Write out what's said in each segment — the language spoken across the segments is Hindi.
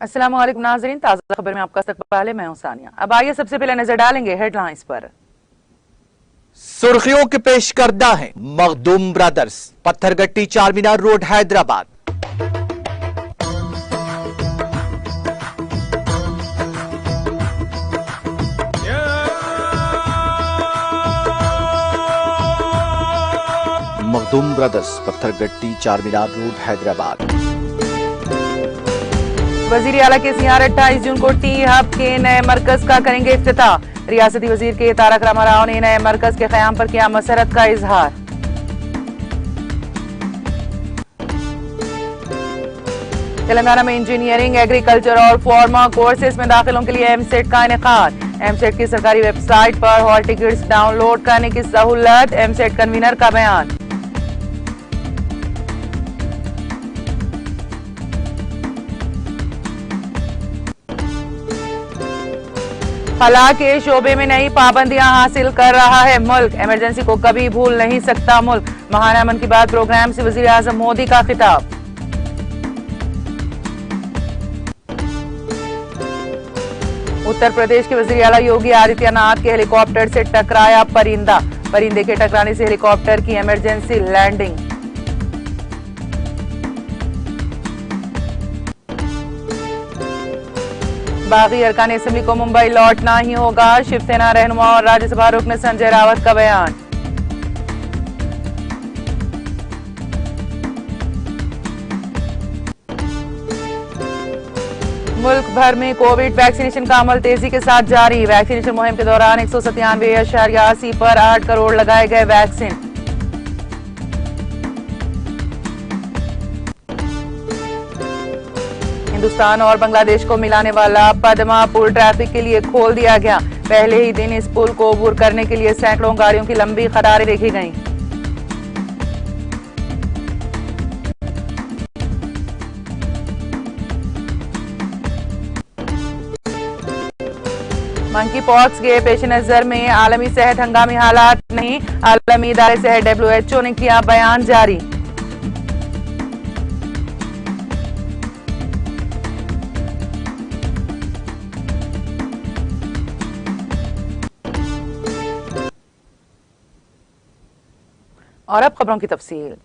अस्सलाम वालेकुम नाज़रीन, ताज़ा खबर में आपका इस्तकबाल है। मैं हूं सानिया। अब आइए सबसे पहले नजर डालेंगे हेडलाइंस पर। सुर्खियों के पेश करदा है Makhdoom brothers, Pathergatti Charminar road Hyderabad. Makhdoom brothers, Pathergatti Charminar road Hyderabad. वजीर आला के सियार 28 जून को टी हब के नए मरकज का करेंगे इफ्तिताह। रियासती वजीर के तारक रामाराव ने नए मरकज के क़याम पर किया मसरत का इजहार। तेलंगाना में इंजीनियरिंग, एग्रीकल्चर और फार्मा कोर्सेज में दाखिलों के लिए एमसेट का इनेकाद। एमसेट की सरकारी वेबसाइट पर हॉल टिकट्स डाउनलोड करने की सहूलत। एमसेट कन्वीनर का बयान। खला के शोबे में नई पाबंदियां हासिल कर रहा है मुल्क। इमरजेंसी को कभी भूल नहीं सकता मुल्क। महाना मन की बात प्रोग्राम से वजीर आजम मोदी का खिताब। उत्तर प्रदेश के वजीर आला योगी आदित्यनाथ के हेलीकॉप्टर से टकराया परिंदा। परिंदे के टकराने से हेलीकॉप्टर की इमरजेंसी लैंडिंग। बागी अरकान असेंबली को मुंबई लौटना ही होगा। शिवसेना रहनुमा और राज्यसभा रुकन संजय रावत का बयान। मुल्क भर में कोविड वैक्सीनेशन का अमल तेजी के साथ जारी। वैक्सीनेशन मुहिम के दौरान 197.80 पर 8 करोड़ लगाए गए वैक्सीन। हिंदुस्तान और बांग्लादेश को मिलाने वाला पद्मा पुल ट्रैफिक के लिए खोल दिया गया। पहले ही दिन इस पुल को अबूर करने के लिए सैकड़ों गाड़ियों की लंबी कतारें देखी गईं। मंकी पॉक्स के पेश नजर में आलमी सेहत हंगामी हालात नहीं। आलमी इदारे सेहत WHO ने किया बयान जारी। और अब खबरों की तफसील।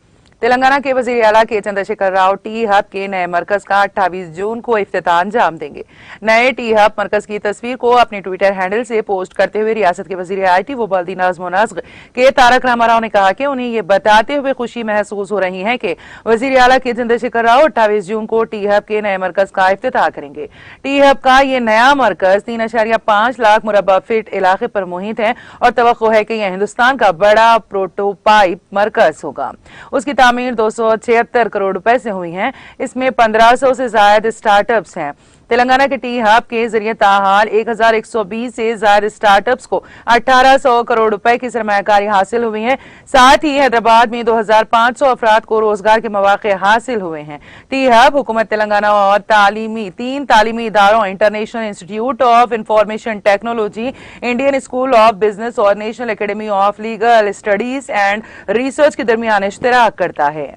तेलंगाना के वजीर आला के चंद्रशेखर राव टी हब के नए मरकज का 28 जून को इफ्तिताह अंजाम देंगे। नए टी हब मरकज की तस्वीर को अपने ट्विटर हैंडल से पोस्ट करते हुए रियासत के वजीर IT व बल्दी नज़्म व नस्क के तारक रामाराव ने कहा कि उन्हें ये बताते हुए खुशी महसूस हो रही है कि वजीर आला के चंद्रशेखर राव 28 जून को टी हब के नए मरकज का इफ्तिताह करेंगे। टी हब का ये नया मरकज 3.5 लाख मुरब्बा फीट इलाके पर मुहित है और तवक्को है कि यह हिंदुस्तान का बड़ा प्रोटोटाइप मरकज होगा। उसकी तामीर 276 करोड़ रुपए से हुई है। इसमें 1500 से ज्यादा स्टार्टअप्स हैं। तेलंगाना के टी हब के जरिए ताहाल 1120 से ज्यादा स्टार्टअप्स को 1800 करोड़ रुपए की सरमायाकारी हासिल हुई है। साथ ही हैदराबाद में 2500 अफराद को रोजगार के मौके हासिल हुए हैं। टी हब हुकूमत तेलंगाना और तीन तालीमी इदारों international institute of information technology, Indian school of business और national academy of legal studies and research के दरमियान इश्तराक करता है।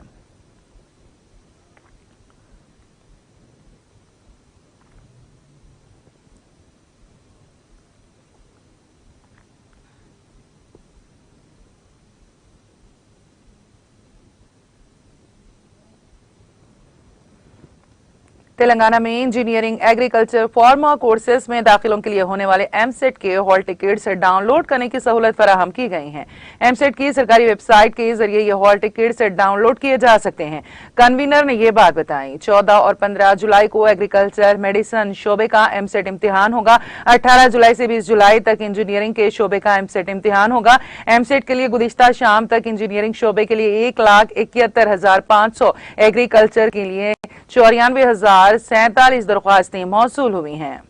तेलंगाना में इंजीनियरिंग, एग्रीकल्चर, फार्मा कोर्सेज में दाखिलों के लिए होने वाले एमसेट के हॉल टिकट्स डाउनलोड करने की सहूलत फराहम की गई है। एमसेट की सरकारी वेबसाइट के जरिए ये हॉल टिकट्स डाउनलोड किए जा सकते हैं। कन्वीनर ने ये बात बताई। 14 और 15 जुलाई को एग्रीकल्चर मेडिसिन शोबे का एमसेट इम्तिहान होगा। 18 जुलाई से 20 जुलाई तक इंजीनियरिंग के शोबे का एमसेट इम्तिहान होगा। एमसेट के लिए गुज़िश्ता शाम तक इंजीनियरिंग शोबे के लिए 1,71,500, एग्रीकल्चर के लिए 94,047 दरख्वास्तें मौसूल हुई हैं।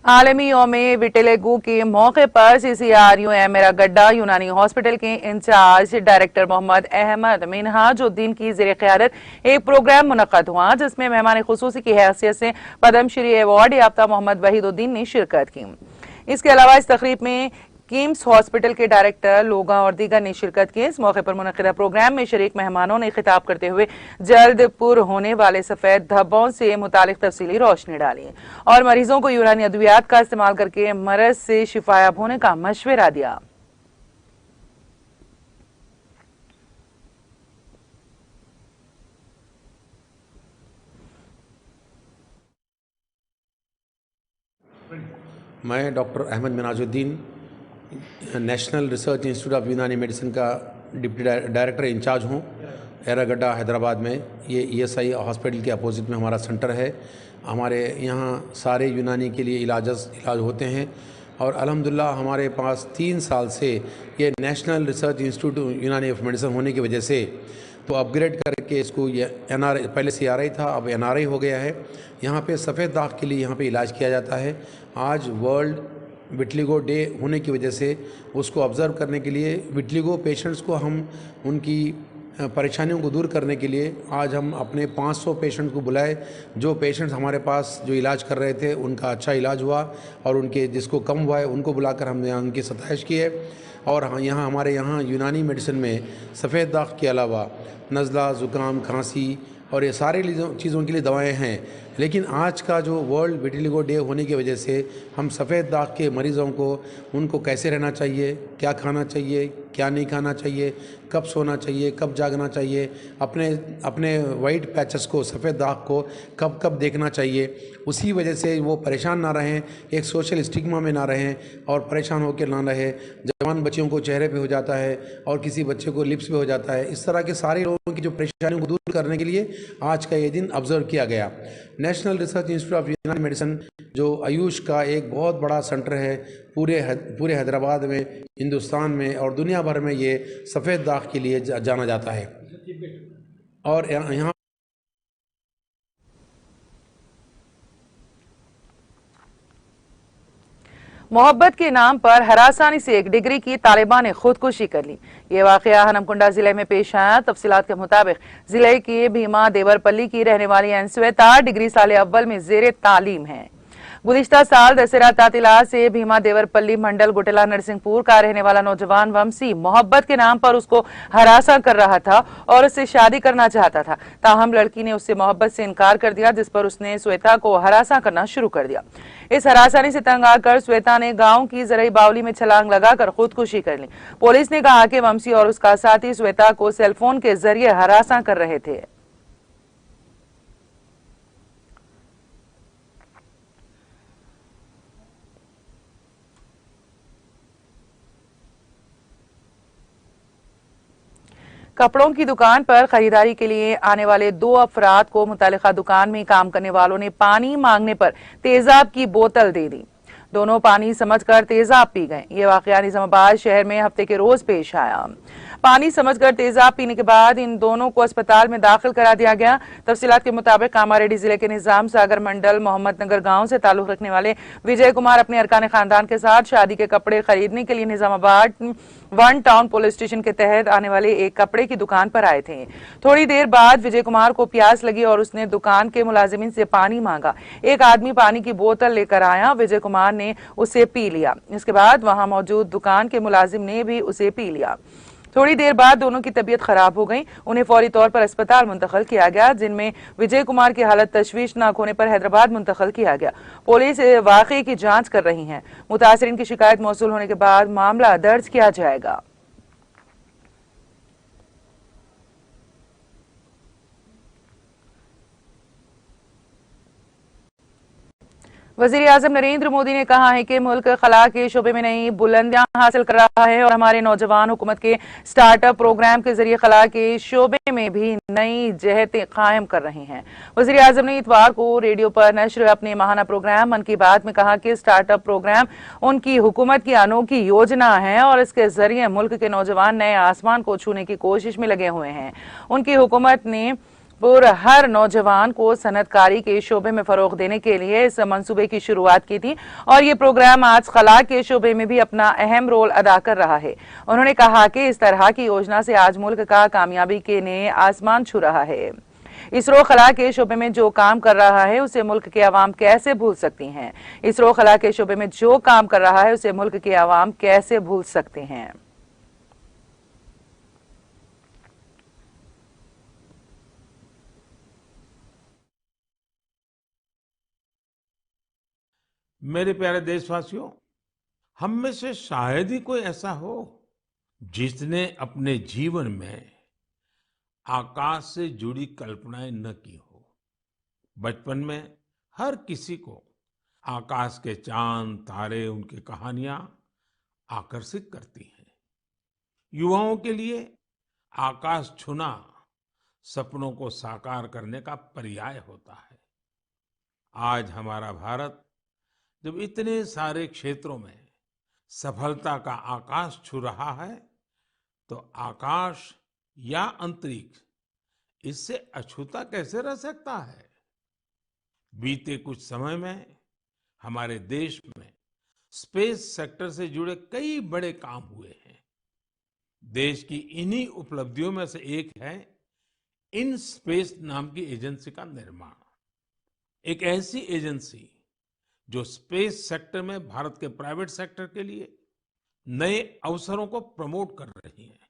आलमी यौम विटिलिगो के मौके पर CCRU मेरा गड्ढा यूनानी हॉस्पिटल के इंचार्ज डायरेक्टर मोहम्मद अहमद मिनहाजुद्दीन की ज़ेरे क़यादत एक प्रोग्राम मुनक़्क़द हुआ, जिसमें मेहमान खुसूसी की हैसियत से पद्मश्री अवार्ड याफ्ता मोहम्मद वहीदुद्दीन ने शिरकत की। इसके अलावा इस तकरीब में किम्स हॉस्पिटल के डायरेक्टर लोगा और दीगर ने शिरकत की। इस मौके पर मुनक्किदा प्रोग्राम में शरीक मेहमानों ने खिताब करते हुए जल्द पुर होने वाले सफेद धब्बों से मुतालिक तफसीली रोशनी डाली और मरीजों को यूनानी अद्वियात का इस्तेमाल करके मरज से शिफायाब होने का मशवरा दिया। मैं doctor Ahmed Minajuddin national research institute of Unani medicine का डिप्टी डायरेक्टर इंचार्ज हूँ। एरागड्डा हैदराबाद में ये ESI हॉस्पिटल के अपोजिट में हमारा सेंटर है। हमारे यहाँ सारे यूनानी के लिए इलाज होते हैं और अल्हम्दुलिल्लाह हमारे पास 3 साल से ये नेशनल रिसर्च इंस्टीट्यूट यूनानी ऑफ मेडिसिन होने की वजह से तो अपग्रेड करके इसको ये NRI, पहले CRI था, अब NRI हो गया है। यहाँ पे सफ़ेद दाग के लिए यहाँ पे इलाज किया जाता है। आज वर्ल्ड विटलिगो डे होने की वजह से उसको ऑब्ज़र्व करने के लिए विटलिगो पेशेंट्स को हम उनकी परेशानियों को दूर करने के लिए आज हम अपने 500 पेशेंट को बुलाए। जो पेशेंट्स हमारे पास जो इलाज कर रहे थे उनका अच्छा इलाज हुआ और उनके जिसको कम हुआ है उनको बुलाकर हमने उनकी सताइश की है। और यहाँ हमारे यहाँ यूनानी मेडिसिन में सफ़ेद दाग के अलावा नज़ला, ज़ुकाम, खांसी और ये सारे चीज़ों के लिए दवाएं हैं। लेकिन आज का जो वर्ल्ड विटिलिगो डे होने की वजह से हम सफ़ेद दाग के मरीज़ों को उनको कैसे रहना चाहिए, क्या खाना चाहिए, क्या नहीं खाना चाहिए, कब सोना चाहिए, कब जागना चाहिए, अपने वाइट पैचेस को, सफ़ेद दाग को कब कब देखना चाहिए, उसी वजह से वो परेशान ना रहें, एक सोशल स्टिग्मा में ना रहें और परेशान होकर ना रहे। जवान बच्चियों को चेहरे पे हो जाता है और किसी बच्चे को लिप्स पे हो जाता है। इस तरह के सारे लोगों की जो परेशानियों को दूर करने के लिए आज का ये दिन ऑब्जर्व किया गया। National research institute of Unani medicine जो आयुष का एक बहुत बड़ा सेंटर है पूरे हैदराबाद में, हिंदुस्तान में और दुनिया भर में ये सफ़ेद दाग के लिए जाना जाता है। और यहाँ मोहब्बत के नाम पर हरासानी से 1 डिग्री की तालिबा ने खुदकुशी कर ली। ये वाकया हनमकुंडा जिले में पेश आया। तफसीलात के मुताबिक जिले के भीमा देवरपल्ली की रहने वाली श्वेता डिग्री साल अव्वल में जेर तालीम है। गुज़िश्ता साल दशहरा तातिलात से भीमा देवरपल्ली मंडल गुटेला नरसिंहपुर का रहने वाला नौजवान वंशी मोहब्बत के नाम पर उसको हरासा कर रहा था और उससे शादी करना चाहता था। ताहम लड़की ने उससे मोहब्बत से इनकार कर दिया, जिस पर उसने श्वेता को हरासा करना शुरू कर दिया। इस हरासानी से तंग आकर श्वेता ने गांव की जरई बावली में छलांग लगाकर खुदकुशी कर ली। पुलिस ने कहा कि वंशी और उसका साथी श्वेता को सेलफोन के जरिए हरासा कर रहे थे। कपड़ों की दुकान पर खरीदारी के लिए आने वाले 2 अफराद को मुतालिका दुकान में काम करने वालों ने पानी मांगने पर तेजाब की बोतल दे दी। दोनों पानी समझकर तेजाब पी गए। ये वाकया निजामाबाद शहर में हफ्ते के रोज पेश आया। पानी समझकर तेजाब पीने के बाद इन दोनों को अस्पताल में दाखिल करा दिया गया। तफसीलात के मुताबिक कामारेड्डी जिले के निजाम सागर मंडल मोहम्मद नगर गांव से ताल्लुक रखने वाले विजय कुमार अपने अरकान खानदान के साथ शादी के कपड़े खरीदने के लिए निजामाबाद 1 टाउन पुलिस स्टेशन के तहत आने वाले एक कपड़े की दुकान पर आए थे। थोड़ी देर बाद विजय कुमार को प्यास लगी और उसने दुकान के मुलाजिमिन से पानी मांगा। एक आदमी पानी की बोतल लेकर आया। विजय कुमार ने उसे पी लिया। इसके बाद वहां मौजूद दुकान के मुलाजिम ने भी उसे पी लिया। थोड़ी देर बाद दोनों की तबीयत खराब हो गई। उन्हें फौरी तौर पर अस्पताल मुंतकिल किया गया, जिनमें विजय कुमार की हालत तशवीशनाक होने पर हैदराबाद मुंतकिल किया गया। पुलिस वाकये की जांच कर रही है। मुतासिरीन की शिकायत मौसूल होने के बाद मामला दर्ज किया जाएगा। वज़ीर-ए-आज़म नरेंद्र मोदी ने कहा है कि मुल्क खला के शोबे में नई बुलंदियां हासिल कर रहा है और हमारे नौजवान हुकूमत के स्टार्टअप प्रोग्राम के जरिए खला के शोबे में भी नई जहतें कायम कर रहे हैं। वज़ीर-ए-आज़म ने इतवार को रेडियो पर नश्र अपने माहाना प्रोग्राम मन की बात में कहा कि स्टार्टअप प्रोग्राम उनकी हुकूमत की अनोखी योजना है और इसके जरिए मुल्क के नौजवान नए आसमान को छूने की कोशिश में लगे हुए हैं। उनकी हुकूमत ने हर नौजवान को सनतकारी के शोबे में फरोग देने के लिए इस मंसूबे की शुरुआत की थी और ये प्रोग्राम आज खला के शोबे में भी अपना अहम रोल अदा कर रहा है। उन्होंने कहा कि इस तरह की योजना से आज मुल्क का कामयाबी के नए आसमान छू रहा है। इसरो खला के शोबे में जो काम कर रहा है उसे मुल्क के अवाम कैसे भूल सकती हैं? इसरो खला के शोबे में जो काम कर रहा है उसे मुल्क के अवाम कैसे भूल सकते हैं? मेरे प्यारे देशवासियों, हम में से शायद ही कोई ऐसा हो जिसने अपने जीवन में आकाश से जुड़ी कल्पनाएं न की हो। बचपन में हर किसी को आकाश के चांद, तारे, उनकी कहानियां आकर्षित करती हैं। युवाओं के लिए आकाश छूना सपनों को साकार करने का पर्याय होता है। आज हमारा भारत जब इतने सारे क्षेत्रों में सफलता का आकाश छू रहा है, तो आकाश या अंतरिक्ष इससे अछूता कैसे रह सकता है? बीते कुछ समय में हमारे देश में स्पेस सेक्टर से जुड़े कई बड़े काम हुए हैं। देश की इन्हीं उपलब्धियों में से एक है इन स्पेस नाम की एजेंसी का निर्माण। एक ऐसी एजेंसी जो स्पेस सेक्टर में भारत के प्राइवेट सेक्टर के लिए नए अवसरों को प्रमोट कर रही है।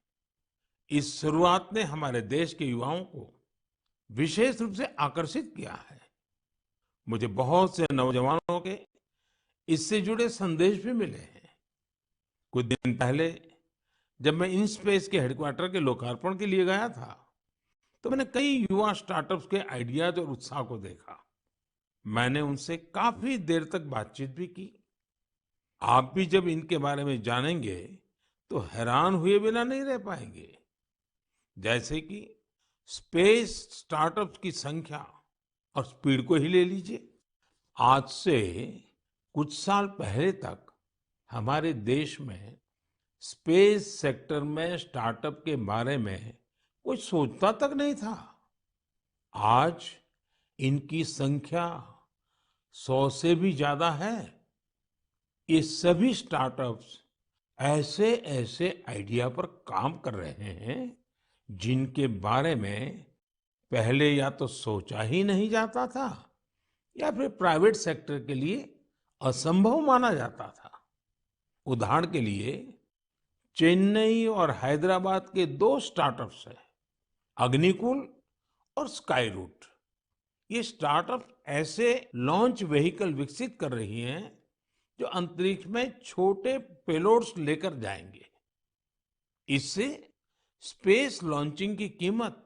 इस शुरुआत ने हमारे देश के युवाओं को विशेष रूप से आकर्षित किया है। मुझे बहुत से नौजवानों के इससे जुड़े संदेश भी मिले हैं। कुछ दिन पहले जब मैं इन स्पेस के हेडक्वार्टर के लोकार्पण के लिए गया था, तो मैंने कई युवा स्टार्टअप्स के आइडियाज और उत्साह को देखा। मैंने उनसे काफी देर तक बातचीत भी की। आप भी जब इनके बारे में जानेंगे तो हैरान हुए बिना नहीं रह पाएंगे। जैसे कि स्पेस स्टार्टअप्स की संख्या और स्पीड को ही ले लीजिए। आज से कुछ साल पहले तक हमारे देश में स्पेस सेक्टर में स्टार्टअप के बारे में कोई सोचता तक नहीं था। आज इनकी संख्या 100 से भी ज्यादा है। ये सभी स्टार्टअप्स ऐसे ऐसे आइडिया पर काम कर रहे हैं जिनके बारे में पहले या तो सोचा ही नहीं जाता था या फिर प्राइवेट सेक्टर के लिए असंभव माना जाता था। उदाहरण के लिए चेन्नई और हैदराबाद के 2 स्टार्टअप्स हैं, अग्निकुल और स्काई रूट। ये स्टार्टअप ऐसे लॉन्च व्हीकल विकसित कर रही हैं जो अंतरिक्ष में छोटे पेलोड्स लेकर जाएंगे। इससे स्पेस लॉन्चिंग की कीमत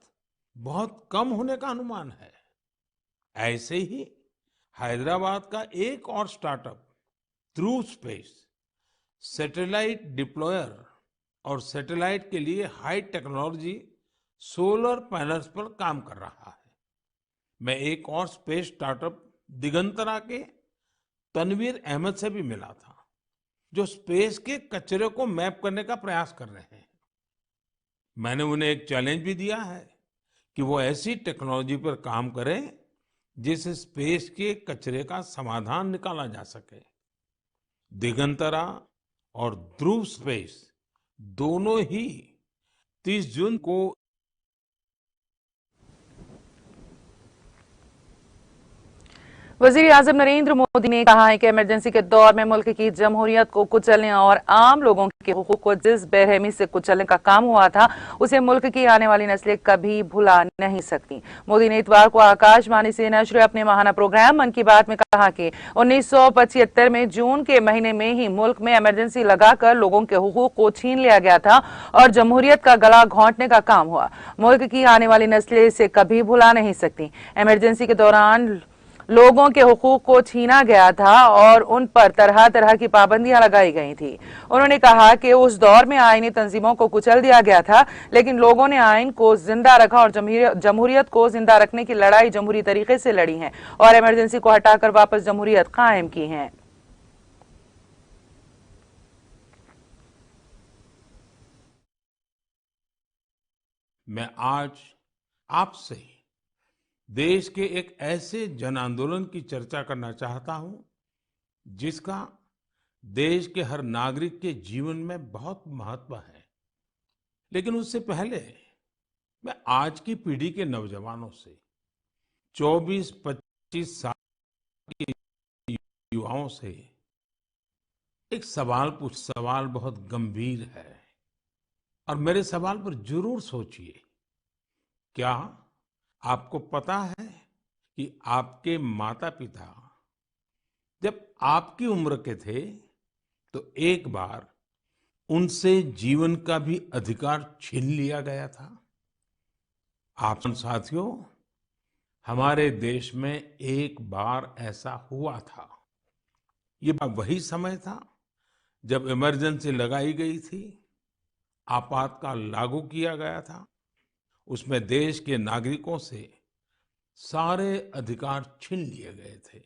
बहुत कम होने का अनुमान है। ऐसे ही हैदराबाद का एक और स्टार्टअप ध्रुव स्पेस सैटेलाइट डिप्लॉयर और सैटेलाइट के लिए हाई टेक्नोलॉजी सोलर पैनल्स पर काम कर रहा है। मैं एक और स्पेस स्टार्टअप दिगंतरा के तनवीर अहमद से भी मिला था, जो स्पेस के कचरे को मैप करने का प्रयास कर रहे हैं। मैंने उन्हें एक चैलेंज भी दिया है कि वो ऐसी टेक्नोलॉजी पर काम करें जिससे स्पेस के कचरे का समाधान निकाला जा सके। दिगंतरा और ध्रुव स्पेस दोनों ही 30 जून को वजीर आजम नरेंद्र मोदी ने कहा है कि इमरजेंसी के दौर में मुल्क की जमहूरियत को कुचलने और आम लोगों के हुकूक को जिस बेरहमी से कुचलने का काम हुआ था, उसे मुल्क की आने वाली नस्लें कभी भुला नहीं सकती। मोदी ने इतवार को आकाशवाणी से नश्र अपने माहाना प्रोग्राम मन की बात में कहा कि 1975 में जून के महीने में ही मुल्क में इमरजेंसी लगाकर लोगों के हुकूक को छीन लिया गया था और जमहूरियत का गला घोंटने का काम हुआ। मुल्क की आने वाली नस्लें इसे कभी भुला नहीं सकती। इमरजेंसी के दौरान लोगों के हुकूक को छीना गया था और उन पर तरह तरह की पाबंदियां लगाई गई थी। उन्होंने कहा कि उस दौर में आईनी तंजीमों को कुचल दिया गया था, लेकिन लोगों ने आइन को जिंदा रखा और जमहूरियत को जिंदा रखने की लड़ाई जमहूरी तरीके से लड़ी है और इमरजेंसी को हटाकर वापस जमहूरियत कायम की है। मैं आज आपसे देश के एक ऐसे जन आंदोलन की चर्चा करना चाहता हूं जिसका देश के हर नागरिक के जीवन में बहुत महत्व है। लेकिन उससे पहले मैं आज की पीढ़ी के नौजवानों से 24-25 साल के युवाओं से एक सवाल बहुत गंभीर है और मेरे सवाल पर जरूर सोचिए। क्या आपको पता है कि आपके माता पिता जब आपकी उम्र के थे तो एक बार उनसे जीवन का भी अधिकार छीन लिया गया था? आप साथियों, हमारे देश में एक बार ऐसा हुआ था। ये वही समय था जब इमरजेंसी लगाई गई थी, आपातकाल लागू किया गया था। उसमें देश के नागरिकों से सारे अधिकार छीन लिए गए थे।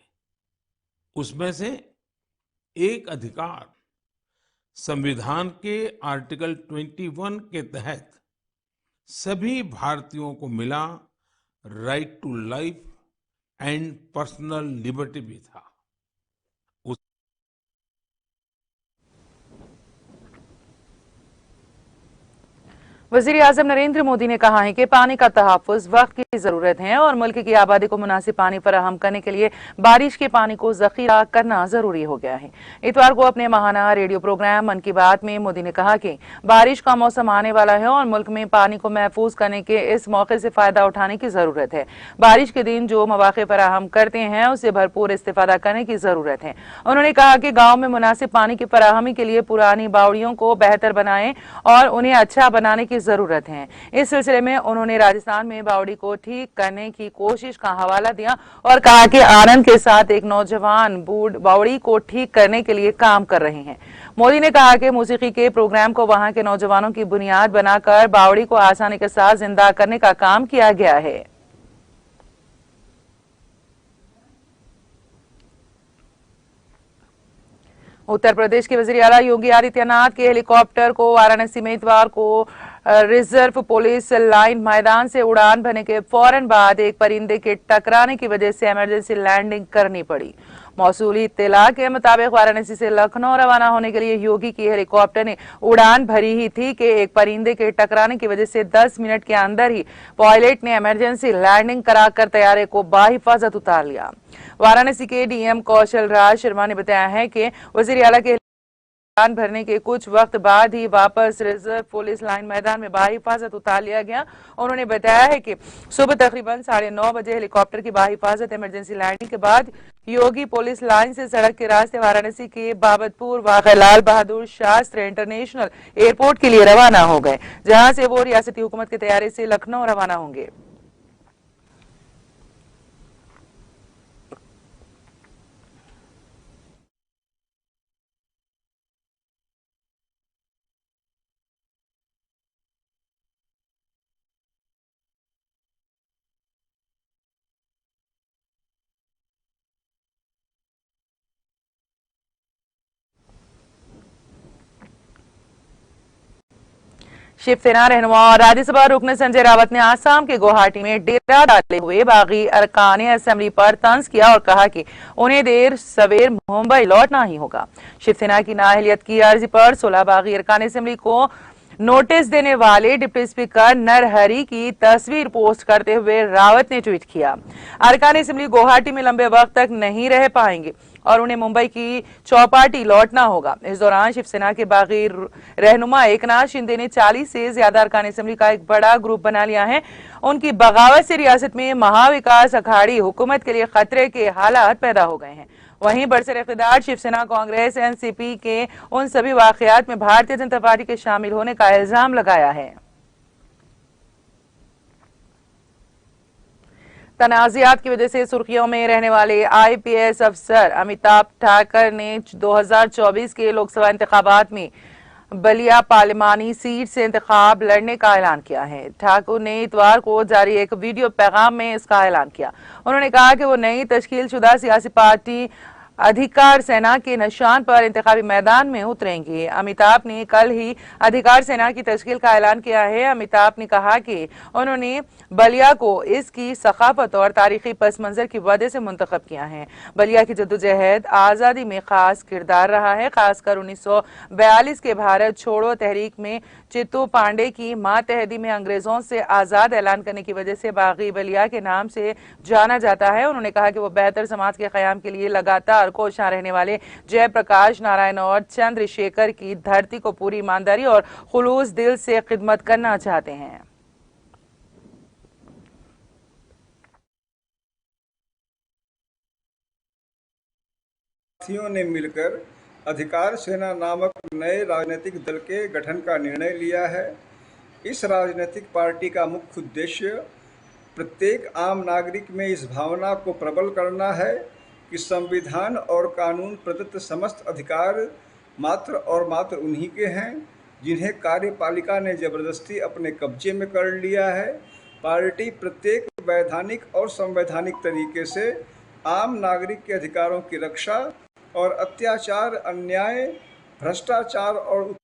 उसमें से एक अधिकार संविधान के आर्टिकल 21 के तहत सभी भारतीयों को मिला, right to life and personal liberty भी था। वजीर आजम नरेंद्र मोदी ने कहा है कि पानी का तहफ्फुज वक्त की जरूरत है और मुल्क की आबादी को मुनासिब पानी फराहम करने के लिए बारिश के पानी को जखीरा करना जरूरी हो गया है। इतवार को अपने माहाना रेडियो प्रोग्राम मन की बात में मोदी ने कहा कि बारिश का मौसम आने वाला है और मुल्क में पानी को महफूज करने के इस मौके से फायदा उठाने की जरूरत है। बारिश के दिन जो मौके फराहम करते हैं उससे भरपूर इस्तेफादा करने की जरूरत है। उन्होंने कहा कि गाँव में मुनासिब पानी की फराहमी के लिए पुरानी बावड़ियों को बेहतर बनाएं और उन्हें अच्छा बनाने की जरूरत है। इस सिलसिले में उन्होंने राजस्थान में बावड़ी को ठीक करने की कोशिश का हवाला दिया और कहा कि आनंद के साथ एक नौजवान बावड़ी को ठीक करने के लिए काम कर रहे हैं। मोदी ने कहा कि मौसीकी के प्रोग्राम को वहां के नौजवानों की बुनियाद बनाकर बावड़ी को आसानी के साथ जिंदा करने का काम किया गया है। उत्तर प्रदेश के वजीर आला योगी आदित्यनाथ के हेलीकॉप्टर को वाराणसी में इतवार को रिजर्व पुलिस लाइन मैदान से उड़ान भरने के फौरन बाद एक परिंदे के टकराने की वजह से इमरजेंसी लैंडिंग करनी पड़ी। मौसूली इत्तला के मुताबिक वाराणसी से लखनऊ रवाना होने के लिए योगी की हेलीकॉप्टर ने उड़ान भरी ही थी कि एक परिंदे के टकराने की वजह से 10 मिनट के अंदर ही पायलट ने इमरजेंसी लैंडिंग कराकर तैयारे को बाहिफाजत उतार लिया। वाराणसी के डीएम कौशल राज शर्मा ने बताया है कि वजीर आला के उड़ान भरने के कुछ वक्त बाद ही वापस रिजर्व पुलिस लाइन मैदान में बाहिफाजत उतार लिया गया। उन्होंने बताया है कि सुबह तकरीबन 9:30 बजे हेलीकॉप्टर की बाहिफाजत इमरजेंसी लैंडिंग के बाद योगी पुलिस लाइन से सड़क के रास्ते वाराणसी के बाबतपुर वाक़ लाल बहादुर शास्त्री इंटरनेशनल एयरपोर्ट के लिए रवाना हो गए, जहां से वो रियासती हुकूमत के तैयारे से लखनऊ रवाना होंगे। शिवसेना रहनुमा और राज्यसभा रुकन संजय रावत ने आसाम के गुवाहाटी में डेरा डाले हुए बागी अरकान असेंबली पर तंज किया और कहा कि उन्हें देर सवेर मुंबई लौटना ही होगा। शिवसेना की नाअहलियत की अर्जी पर 16 बागी अरकान असेंबली को नोटिस देने वाले डिप्टी स्पीकर नरहरी की तस्वीर पोस्ट करते हुए रावत ने ट्वीट किया, अरकान असेंबली गुवाहाटी में लंबे वक्त तक नहीं रह पाएंगे और उन्हें मुंबई की चौपाटी लौटना होगा। इस दौरान शिवसेना के बागी रहनुमा एकनाथ शिंदे ने 40 से ज्यादा अरकान असेंबली का एक बड़ा ग्रुप बना लिया है। उनकी बगावत से रियासत में महाविकास अघाड़ी हुकूमत के लिए खतरे के हालात पैदा हो गए हैं। वहीं बरसर इख्तियार शिवसेना कांग्रेस एनसीपी के उन सभी वाकयात में भारतीय जनता पार्टी के शामिल होने का इल्जाम लगाया है। तनाज़ात की वजह से सुर्खियों में रहने वाले आईपीएस अफसर अमिताभ ठाकर ने 2024 के लोकसभा इंतखाबात में बलिया पार्लिमानी सीट से इंतखाब लड़ने का ऐलान किया है। ठाकुर ने इतवार को जारी एक वीडियो पैगाम में इसका ऐलान किया। उन्होंने कहा कि वो नई तश्कील शुदा सियासी पार्टी अधिकार सेना के निशान पर इंतखाबी मैदान में उतरेंगे। अमिताभ ने कल ही अधिकार सेना की तश्कील का ऐलान किया है। अमिताभ ने कहा कि उन्होंने बलिया को इसकी सखाफत और तारीखी पस मंजर की वजह से मुंतखब किया है। बलिया की जद्दोजहद आज़ादी में खास किरदार रहा है। खासकर 1942 के भारत छोड़ो तहरीक में चित्तू पांडे की मातहती में अंग्रेजों से आजाद ऐलान करने की वजह से बागी बलिया के नाम से जाना जाता है। उन्होंने कहा कि वो बेहतर समाज के कयाम के लिए लगातार कोशियां रहने वाले जयप्रकाश नारायण और चंद्रशेखर की धरती को पूरी ईमानदारी और खुलूस दिल से खिदमत करना चाहते हैं। साथियों ने मिलकर अधिकार सेना नामक नए राजनीतिक दल के गठन का निर्णय लिया है। इस राजनीतिक पार्टी का मुख्य उद्देश्य प्रत्येक आम नागरिक में इस भावना को प्रबल करना है कि संविधान और कानून प्रदत्त समस्त अधिकार मात्र और मात्र उन्हीं के हैं जिन्हें कार्यपालिका ने जबरदस्ती अपने कब्जे में कर लिया है। पार्टी प्रत्येक वैधानिक और संवैधानिक तरीके से आम नागरिक के अधिकारों की रक्षा और अत्याचार, अन्याय, भ्रष्टाचार और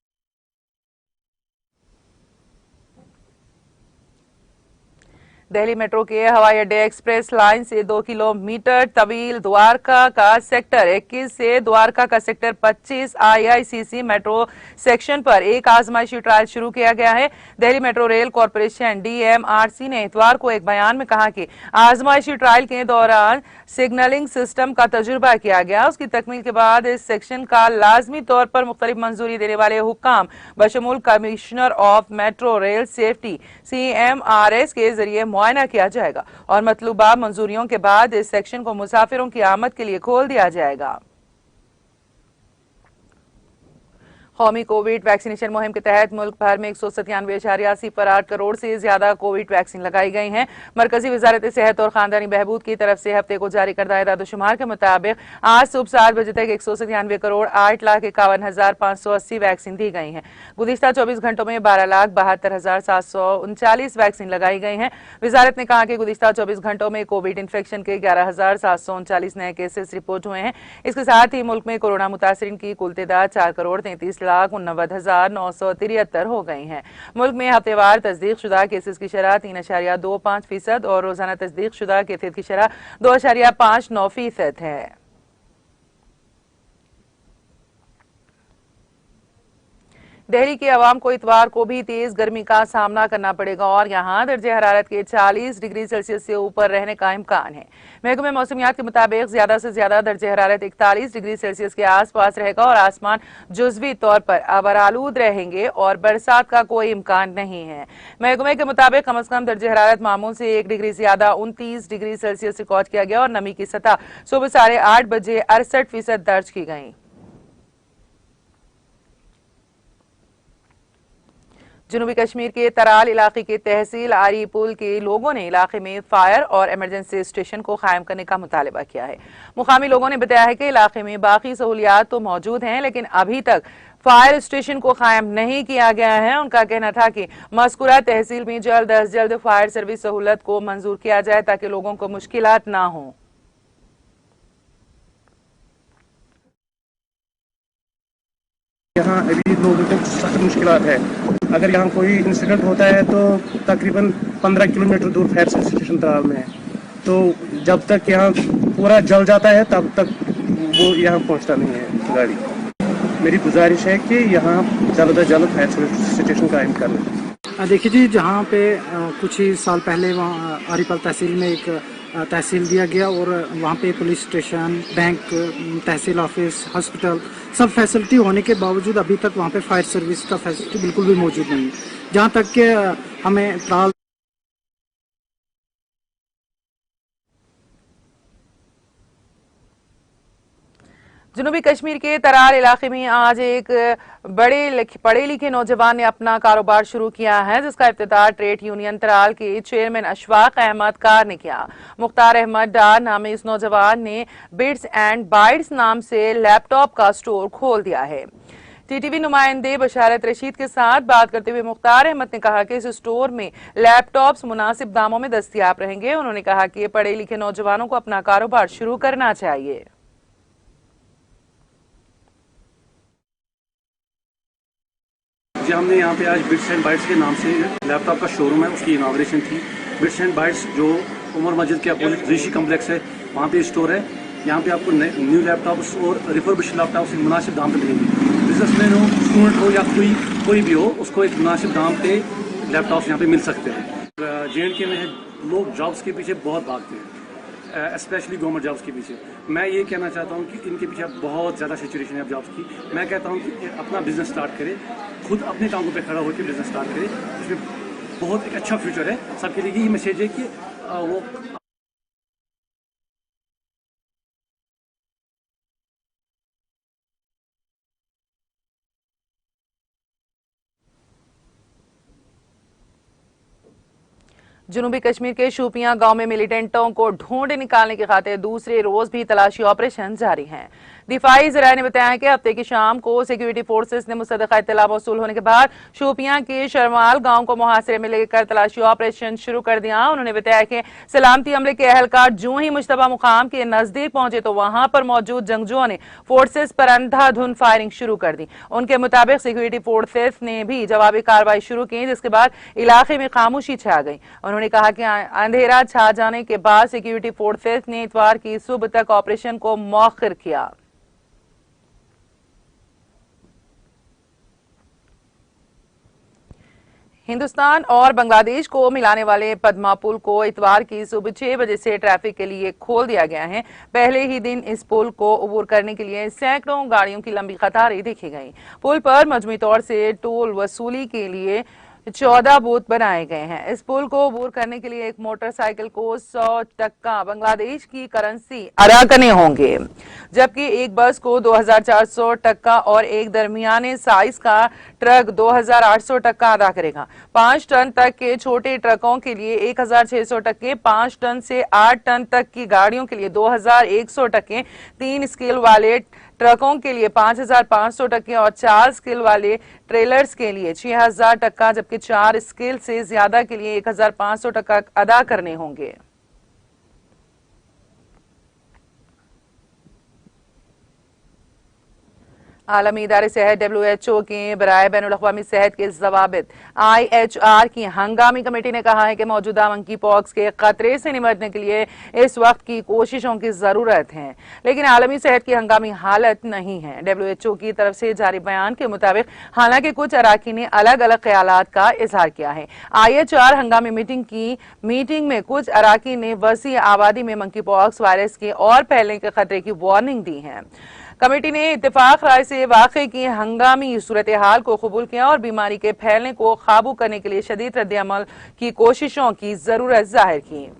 दिल्ली मेट्रो के हवाई अड्डे एक्सप्रेस लाइन से 2 किलोमीटर तवील द्वारका का सेक्टर 21 से द्वारका का सेक्टर 25 आईआईसीसी मेट्रो सेक्शन पर एक आजमाइशी ट्रायल शुरू किया गया है। Delhi metro rail corporation DMRC ने इतवार को एक बयान में कहा कि आजमाइशी ट्रायल के दौरान सिग्नलिंग सिस्टम का तजुर्बा किया गया। उसकी तकमील के बाद इस सेक्शन का लाजमी तौर पर मुख्तलिफ मंजूरी देने वाले हुक्काम बशमूल commissioner of metro rail safety CMRS के जरिए मुआयना किया जाएगा और मतलूबा मंजूरियों के बाद इस सेक्शन को मुसाफिरों की आमद के लिए खोल दिया जाएगा। कौमी कोविड वैक्सीनेशन मुहिम के तहत मुल्क भर में 197.88 करोड़ से ज्यादा कोविड वैक्सीन लगाई गई हैं। मरकजी वजारत सेहत और खानदानी बहबूद की तरफ से हफ्ते को जारी करदा एदाद-ओ-शुमार के मुताबिक आज सुबह 7 बजे तक 197 करोड़ 8,51,580 वैक्सीन दी गई हैं। गुज़िश्ता 24 घंटों में 12,72,739 वैक्सीन लगाई गई हैं। वजारत ने कहा कि गुज़िश्ता 24 घंटों में कोविड इन्फेक्शन के 11,739 नए केसेस रिपोर्ट हुए हैं। इसके साथ ही मुल्क में कोरोना मुतासरीन की कुल तादाद 4,33,89,973 हो गई हैं। मुल्क में हफ्तेवार तस्दीक शुदा केसेस की शरह 3.25% और रोजाना तस्दीक शुदा केसेस की शरह 2.59% है। दिल्ली के अवाम को इतवार को भी तेज गर्मी का सामना करना पड़ेगा और यहाँ दर्जे हरारत के 40 डिग्री सेल्सियस से ऊपर रहने का इम्कान है। महकमे मौसमियात के मुताबिक ज्यादा से ज्यादा दर्जे हरारत 41 डिग्री सेल्सियस के आसपास रहेगा और आसमान जुज़वी तौर पर आबरालूद रहेंगे और बरसात का कोई इम्कान नहीं है। महकमे के मुताबिक कम अज कम दर्जे हरारत मामूल से 1 डिग्री ज्यादा 29 डिग्री सेल्सियस रिकॉर्ड किया गया और नमी की सतह सुबह 8:30 बजे 68% दर्ज की गई। जनूबी कश्मीर के तराल इलाके के तहसील आरीपुल के लोगों ने इलाके में फायर और इमरजेंसी स्टेशन को कायम करने का मुतालबा किया है। मुकामी लोगों ने बताया है कि इलाके में बाकी सहूलियात तो मौजूद हैं लेकिन अभी तक फायर स्टेशन को कायम नहीं किया गया है। उनका कहना था कि मज़कूरा तहसील में जल्द अज जल्द फायर सर्विस सहूलत को मंजूर किया जाए ताकि लोगों को मुश्किलात ना हो। यहाँ अभी लोगों को सख्त मुश्किलात है। अगर यहाँ कोई इंसिडेंट होता है तो तकरीबन 15 किलोमीटर दूर फायर स्टेशन तराल में है, तो जब तक यहाँ पूरा जल जाता है तब तक वो यहाँ पहुँचता नहीं है गाड़ी। मेरी गुजारिश है कि यहाँ जल्द अज जल्द फायर स्टेशन कायम करना। देखिए जी, जहाँ पे कुछ ही साल पहले वहाँ आरीपाल तहसील में एक तहसील दिया गया और वहाँ पे पुलिस स्टेशन, बैंक, तहसील ऑफिस, हॉस्पिटल सब फैसिलिटी होने के बावजूद अभी तक वहाँ पे फायर सर्विस का फैसिलिटी बिल्कुल भी मौजूद नहीं है। जहाँ तक कि हमें त्राल जनूबी कश्मीर के तराल इलाके में आज एक पढ़े लिखे नौजवान ने अपना कारोबार शुरू किया है जिसका इफ्तिताह ट्रेड यूनियन तराल के चेयरमैन अशफाक अहमद कार ने किया। मुख्तार अहमद डार नामे इस नौजवान ने बिट्स एंड बाइट्स नाम से लैपटॉप का स्टोर खोल दिया है। टीटीवी नुमाइंदे बशारत रशीद के साथ बात करते हुए मुख्तार अहमद ने कहा कि इस स्टोर में लैपटॉप्स मुनासिब दामों में दस्तयाब रहेंगे। उन्होंने कहा कि पढ़े लिखे नौजवानों को अपना कारोबार शुरू करना चाहिए। जी हमने यहाँ पे आज बिट्स एंड बाइट्स के नाम से लैपटॉप का शोरूम है, उसकी इनाग्रेशन थी। बिट्स एंड बाइट्स जो उमर मस्जिद के अपोजिट ऋषि कम्प्लेक्स है, वहाँ पे स्टोर है। यहाँ पे आपको न्यू लैपटॉप्स और रिफर्बिश्ड लैपटॉप्स मुनासिब दाम पे मिलेंगे। बिजनेसमैन हो, स्टूडेंट हो या कोई भी हो, उसको एक मुनासिब दाम पे लैपटॉप्स यहाँ पे मिल सकते हैं। JNK में लोग जॉब्स के पीछे बहुत भागते हैं, स्पेशली गवर्नमेंट जॉब्स के पीछे। मैं ये कहना चाहता हूँ कि इनके पीछे बहुत ज़्यादा सिचुएशन है जॉब्स की। मैं कहता हूँ कि अपना बिजनेस स्टार्ट करें, खुद अपने टांगों पे खड़ा होकर बिजनेस स्टार्ट करें। इसमें बहुत एक अच्छा फ्यूचर है। सबके लिए यही मैसेज है कि वो जनूबी कश्मीर के शोपियां गांव में मिलिटेंटों को ढूंढ निकालने की खातिर दूसरे रोज भी तलाशी ऑपरेशन जारी है। दिफाई जराये ने बताया कि हफ्ते की शाम को सिक्योरिटी फोर्सेस ने मुसद्दक़ा इत्तला मौसूल होने के बाद शोपियां के शरमाल गांव को मुहासरे में लेकर तलाशी ऑपरेशन शुरू कर दिया। उन्होंने बताया कि सलामती अमले के अहलकार जो ही मुश्तबा मुकाम के नजदीक पहुंचे तो वहां पर मौजूद जंगजुओं ने फोर्सेस पर अंधाधुंध फायरिंग शुरू कर दी। उनके मुताबिक सिक्योरिटी फोर्सेस ने भी जवाबी कार्रवाई शुरू की, जिसके बाद इलाके में खामोशी छा गई। उन्होंने कहा कि अंधेरा छा जाने के बाद सिक्योरिटी फोर्सेस ने इतवार की सुबह तक ऑपरेशन को मौखर किया। हिंदुस्तान और बांग्लादेश को मिलाने वाले पद्मा पुल को इतवार की सुबह 6 बजे से ट्रैफिक के लिए खोल दिया गया है। पहले ही दिन इस पुल को अबूर करने के लिए सैकड़ों गाड़ियों की लंबी कतारें देखी गई। पुल पर मजमूई तौर से टोल वसूली के लिए 14 बूथ बनाए गए हैं। इस पुल को अबूर करने के लिए एक मोटरसाइकिल को 100 टक्का बांग्लादेश की करेंसी अदा करने होंगे, जबकि एक बस को 2400 टक्का और एक दरमियाने साइज का ट्रक 2800 टक्का अदा करेगा। 5 टन तक के छोटे ट्रकों के लिए 1600 टक्के, 5 टन से 8 टन तक की गाड़ियों के लिए 2100 टक्के, 3 स्केल वाले ट्रकों के लिए 5500 टक्के और 4 स्केल वाले ट्रेलर्स के लिए 6000 टक्का, जबकि 4 स्केल से ज्यादा के लिए 1500 टक्का अदा करने होंगे। आलमी इदारे सेहत WHO के बराए बैनुल-अक़वामी सेहत के ज़वाबित IHR की हंगामी कमेटी ने कहा है कि मौजूदा मंकी पॉक्स के खतरे से निपटने के लिए इस वक्त की कोशिशों की जरूरत है, लेकिन आलमी सेहत की हंगामी हालत नहीं है। WHO की तरफ से जारी बयान के मुताबिक हालांकि कुछ अराकीन ने अलग अलग ख्यालात का इजहार किया है। IHR हंगामी मीटिंग में कुछ अराकीन ने वसी आबादी में मंकी पॉक्स वायरस के और फैलने के खतरे की वार्निंग दी है। कमेटी ने इत्तेफाक राय से वाकई की हंगामी सूरत हाल को कबूल किया और बीमारी के फैलने को काबू करने के लिए शदीद रद्द-ए-अमल की कोशिशों की जरूरत जाहिर की।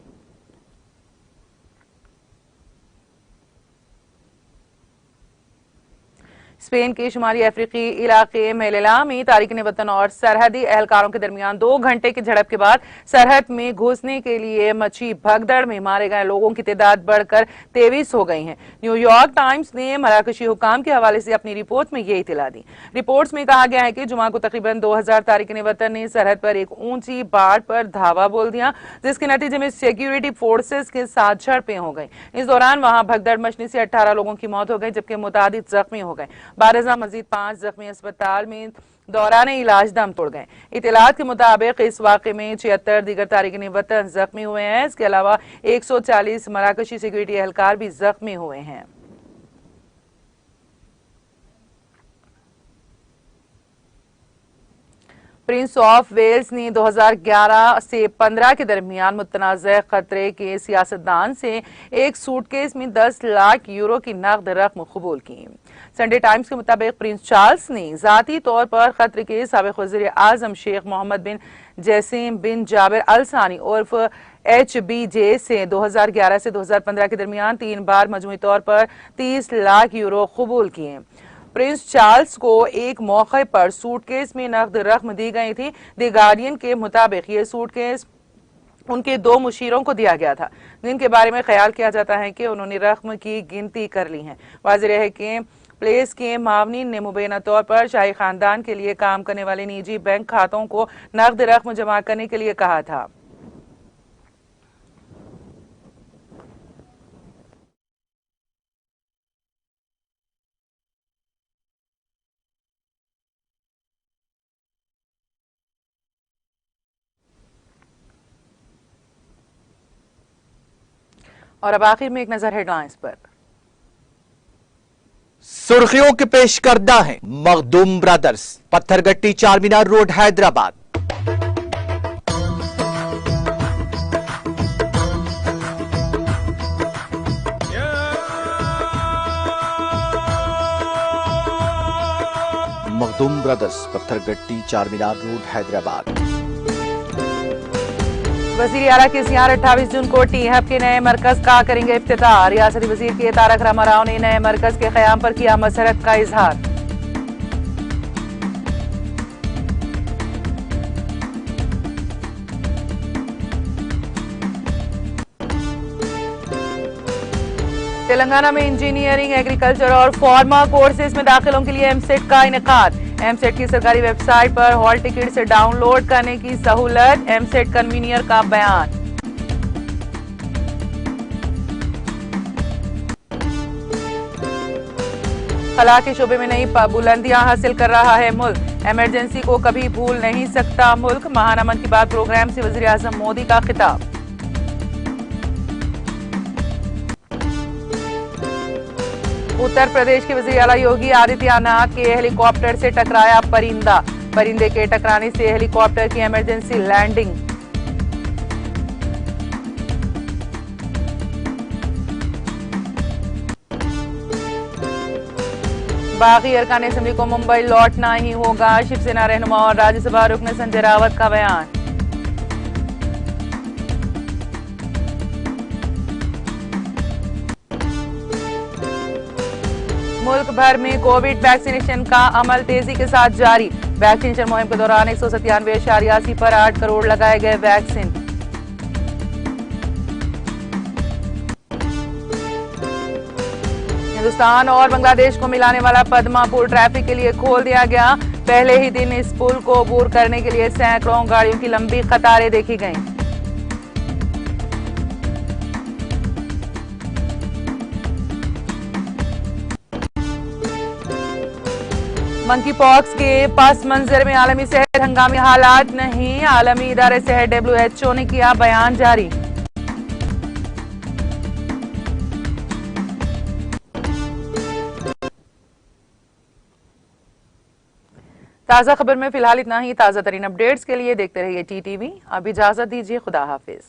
स्पेन के शुमाली अफ्रीकी इलाके मेलेला में तारिकिन वतन और सरहदी एहलकारों के दरमियान 2 घंटे की झड़प के बाद सरहद में घुसने के लिए मची भगदड़ में मारे गए लोगों की तादाद बढ़कर 23 हो गई है। न्यूयॉर्क टाइम्स ने मराकशी हुकाम के हवाले से अपनी रिपोर्ट में ये इतला दी। रिपोर्ट्स में कहा गया है कि जुमा को तकरीबन 2000 तारिकिन वतन ने सरहद पर एक ऊंची बाढ़ पर धावा बोल दिया, जिसके नतीजे में सिक्योरिटी फोर्सेस के साथ झड़पें हो गई। इस दौरान वहां भगदड़ मचने से 18 लोगों की मौत हो गई, जबकि मुतादिद जख्मी हो गए। बारजा मजीद 5 जख्मी अस्पताल में दौरान इलाज दम तोड़ गए। इतलात के मुताबिक इस वाक़े में 76 दीगर तारिकिन वतन जख्मी हुए हैं। इसके अलावा 140 मराकशी सिक्योरिटी एहलकार भी जख्मी हुए हैं। प्रिंस ऑफ वेल्स ने 2011 से 15 के दरमियान मुतनाज़ खतरे के सियासतदान से एक सूटकेस में 10 लाख यूरो की नकद रकम कबूल की। संडे टाइम्स के मुताबिक प्रिंस चार्ल्स ने जाती तौर पर खतरे के साबिक़ वज़ीर आज़म शेख मोहम्मद बिन जैसिम बिन जाबिर अल सानी उर्फ HBJ से 2011 से 2015 के दरमियान 3 बार मजमूई तौर पर 30 लाख यूरो कबूल किए। प्रिंस चार्ल्स को एक मौके पर सूटकेस में नकद रकम दी गई थी। द गार्डियन के मुताबिक ये सूटकेस उनके 2 मुशीरों को दिया गया था, जिनके बारे में ख्याल किया जाता है कि उन्होंने रकम की गिनती कर ली है। वाज़ेह है कि प्लेस के मावनीन ने मुबैना तौर पर शाही खानदान के लिए काम करने वाले निजी बैंक खातों को नकद रकम जमा करने के लिए कहा था। और अब आखिर में एक नजर हेडलाइंस पर। सुर्खियों के पेश करदा है Makhdoom brothers, Pathergatti Charminar road, Hyderabad. Makhdoom brothers, Pathergatti Charminar road, Hyderabad. वजीर आला के सियार 28 जून को टी हब के नए मरकज का करेंगे इफ्तिताह। रियासती वजीर के तारक रामाराव ने नए मरकज के क़याम पर किया मसरत का इजहार। तेलंगाना में इंजीनियरिंग, एग्रीकल्चर और फार्मा कोर्सेज में दाखिलों के लिए एमसेट का इनेकाद। एमसेट की सरकारी वेबसाइट पर हॉल टिकट से डाउनलोड करने की सहूलत। एमसेट कन्वीनियर का बयान। खला के शोबे में नई बुलंदियां हासिल कर रहा है मुल्क। इमरजेंसी को कभी भूल नहीं सकता मुल्क। महाना मन की बात प्रोग्राम से वजीर आजम मोदी का खिताब। उत्तर प्रदेश के वजीर आला योगी आदित्यनाथ के हेलीकॉप्टर से टकराया परिंदा। परिंदे के टकराने से हेलीकॉप्टर की इमरजेंसी लैंडिंग। बागी अरकान असेंबली को मुंबई लौटना ही होगा। शिवसेना रहनुमा और राज्यसभा रुकन संजय रावत का बयान। मुल्क भर में कोविड वैक्सीनेशन का अमल तेजी के साथ जारी। वैक्सीनेशन मुहिम के दौरान 197.86 पर 8 करोड़ लगाए गए वैक्सीन। हिंदुस्तान और बांग्लादेश को मिलाने वाला पद्मा पुल ट्रैफिक के लिए खोल दिया गया। पहले ही दिन इस पुल को अबूर करने के लिए सैकड़ों गाड़ियों की लंबी कतारें देखी गईं। मंकी पॉक्स के पस मंजर में आलमी सेहत हंगामी हालात नहीं। आलमी इदारे सेहत WHO ने किया बयान जारी। ताज़ा खबर में फिलहाल इतना ही। ताज़ा तरीन अपडेट्स के लिए देखते रहिए TTV। अब इजाजत दीजिए, खुदा हाफिज।